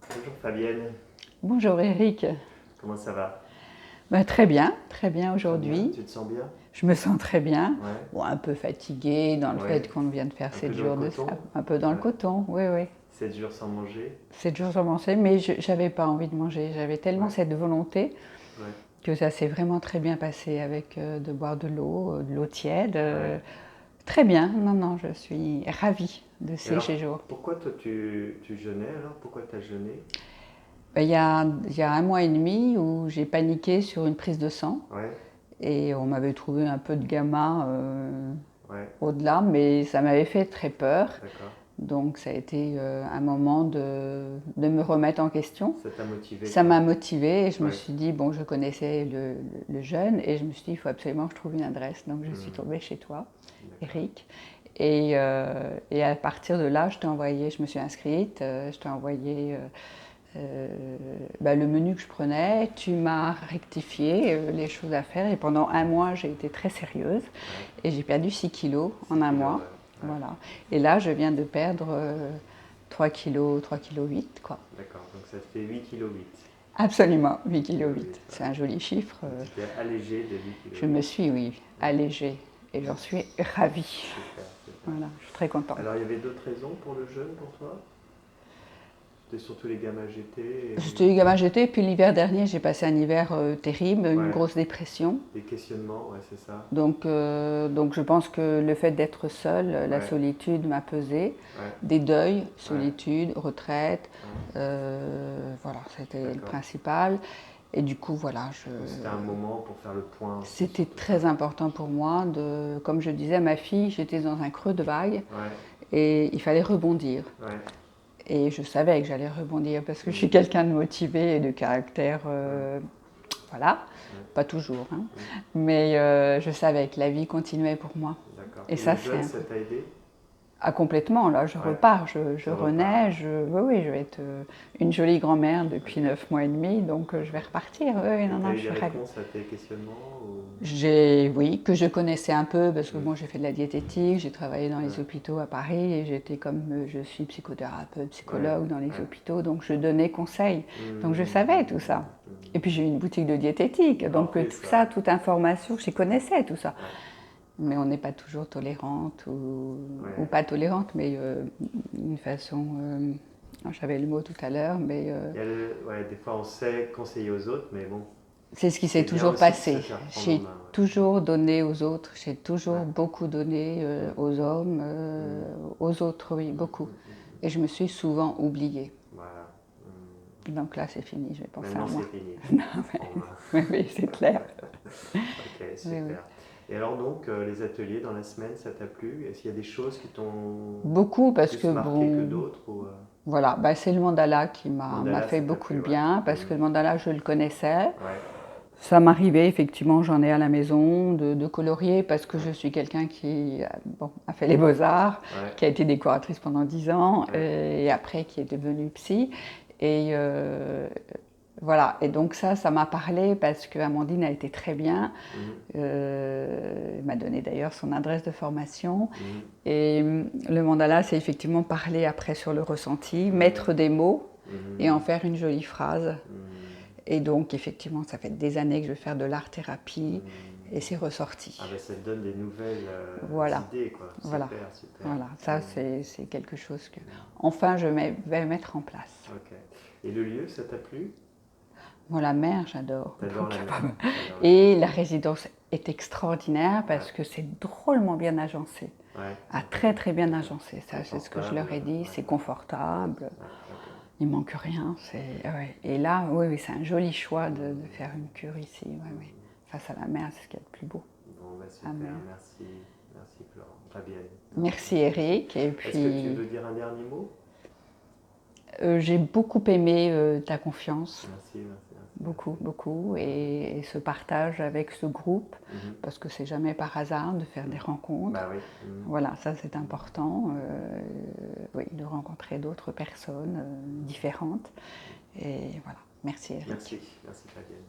Bonjour Fabienne, Bonjour Eric. comment ça va? Très bien Très bien, aujourd'hui. tu te sens bien? Je me sens très bien. Ouais, Bon, un peu fatiguée dans le ouais, fait qu'on vient de faire un peu 7 dans le jours de ça, coton? un peu dans le Ouais, coton, oui, oui. 7 jours sans manger? 7 jours sans manger, mais je n'avais pas envie de manger. J'avais tellement Ouais, cette volonté ouais, que ça s'est vraiment très bien passé avec de boire de l'eau tiède. ouais. Très bien, non, non, je suis ravie de Et ces alors, séjours. pourquoi toi tu jeûnais alors? Pourquoi tu as jeûné? Il y a un mois et demi où j'ai paniqué sur une prise de sang Ouais, et on m'avait trouvé un peu de gamma ouais, au-delà, mais ça m'avait fait très peur. d'accord. Donc ça a été un moment de me remettre en question. Ça t'a motivé Ça quoi? m'a motivée et je me Ouais. suis dit, bon, je connaissais le jeune et je me suis dit, il faut absolument que je trouve une adresse. Donc je suis Hmm, tombée chez toi, d'accord. Eric. Et à partir de là, je me suis inscrite, je t'ai envoyé le menu que je prenais, tu m'as rectifié les choses à faire et pendant un mois j'ai été très sérieuse Ouais, et j'ai perdu 6 kilos 6 en un kilos, mois. ouais. Ouais, Voilà. Et là je viens de perdre 3 kilos, 3 kilos 8 quoi. d'accord. Donc ça te fait 8 kg 8. Absolument, 8 8 kilos kg 8. 8, C'est ouais. un joli chiffre. Donc tu t'es allégé de 8 kg Je me 8. suis, oui, Ouais, allégée et j'en suis ravie. super, super. Voilà, je suis très contente. Alors, il y avait d'autres raisons pour le jeûne pour toi? C'était surtout les gamma GT J'étais et... gamin j'étais, puis l'hiver dernier j'ai passé un hiver terrible, une Ouais, grosse dépression. des questionnements, ouais, c'est ça. Donc je pense que le fait d'être seule, la Ouais, solitude m'a pesé. ouais, Des deuils, ouais, solitude, retraite, ouais, voilà, c'était le d'accord. principal. Et du coup, voilà, Donc, c'était un moment pour faire le point aussi c'était sur tout ça. très important pour moi comme je disais à ma fille, j'étais dans un creux de vague Ouais, et il fallait rebondir. ouais, Et je savais que j'allais rebondir parce que je suis hmm, quelqu'un de motivé et de caractère, ouais, voilà, ouais, pas toujours, hein. hmm, Mais je savais que la vie continuait pour moi. d'accord. Et Et le ça, c'est jeûne, un ça peu. t'a aidé? Ah, complètement, là, je Ouais, repars, je tu repars, renais, ouais. oui, oui, je vais être une jolie grand-mère Ok, depuis 9 mois et demi, donc je vais d'accord. repartir. Oui, oui, Et non, t'as non, eu je des suis ravie. réponses à tes questionnements ou... Oui, que je connaissais un peu parce que Hmm, bon, j'ai fait de la diététique, j'ai travaillé dans les ouais, hôpitaux à Paris et j'étais je suis psychothérapeute, ouais, psychologue dans les ouais. hôpitaux, donc je donnais conseil. Donc je savais tout ça. Et puis Hmm. j'ai eu une boutique de diététique, donc Parfait tout ça, ça, ouais. toute information, je connaissais tout ça. Ouais, Mais on n'est pas toujours tolérante ou ouais. pas tolérante, mais d'une façon. J'avais le mot tout à l'heure, mais Il y a ouais, des fois on sait conseiller aux autres, mais bon, c'est ce qui s'est c'est bien toujours aussi de se passé. faire prendre en J'ai main. toujours donné aux autres, j'ai toujours Ouais. beaucoup donné Ouais. aux hommes, Mm, mm, aux autres, oui, beaucoup. Et je me suis souvent oubliée. voilà. Mm. Donc là, c'est fini, je vais penser à Maintenant moi. c'est fini, tu Non, te prends en main. mais oui, c'est clair. Ok, Oui, oui. super. Et alors donc, les ateliers dans la semaine, ça t'a plu? Est-ce qu'il y a des choses qui t'ont Beaucoup parce plus que, marqué que bon, d'autres ou, voilà, c'est le mandala qui m'a Mandala, fait ça t'a beaucoup plu, de ouais. bien, parce que Mm. le mandala, je le connaissais. Ouais, Ça m'arrivait, effectivement, j'en ai à la maison, de colorier, parce que ouais, je suis quelqu'un qui bon, a fait les beaux-arts, ouais, qui a été décoratrice pendant 10 ans, ouais. et après qui est devenue psy. Et voilà, et donc ça m'a parlé parce que Amandine a été très bien. Mhm, Elle m'a donné d'ailleurs son adresse de formation. mhm, Et le mandala, c'est effectivement parler après sur le ressenti, mhm, mettre des mots et en mhm, faire une jolie phrase. mhm, Et donc, effectivement, ça fait des années que je vais faire de l'art-thérapie et mhm. c'est ressorti. Ah ben ça te donne des nouvelles Voilà, idées, quoi. voilà, Super, super. voilà. Mm, Ça, c'est quelque chose que, mm. enfin, vais mettre en place. Ok. Et le lieu, ça t'a plu? Moi, la mer, j'adore. T'adores la mer. T'adores la mer. Et la résidence est extraordinaire Ouais, parce que c'est drôlement bien agencé. ouais, Ah, ok. très, très bien D'accord. agencé. Ça, c'est ce que je Confortable, leur ai dit. ouais, C'est confortable. ouais, d'accord. Il manque rien. Ouais. Et là, oui, oui, c'est un joli choix de faire une cure ici. Ouais, ouais. Mm. Face à la mer, c'est ce qu'il y a de plus beau. Bon, bah La super, mer. merci. Merci Florent. Fabienne. Merci Merci. Eric. Et Est-ce que tu puis, veux dire un dernier mot? j'ai beaucoup aimé ta confiance. Merci, merci, merci, Beaucoup, merci. beaucoup. Et ce partage avec ce groupe, Mhm, parce que c'est jamais par hasard de faire des mhm. rencontres. Bah oui. Mhm, Voilà, ça c'est mhm. important. Oui, de rencontrer d'autres personnes différentes. Et voilà. Merci Eric. Merci, merci Fabienne.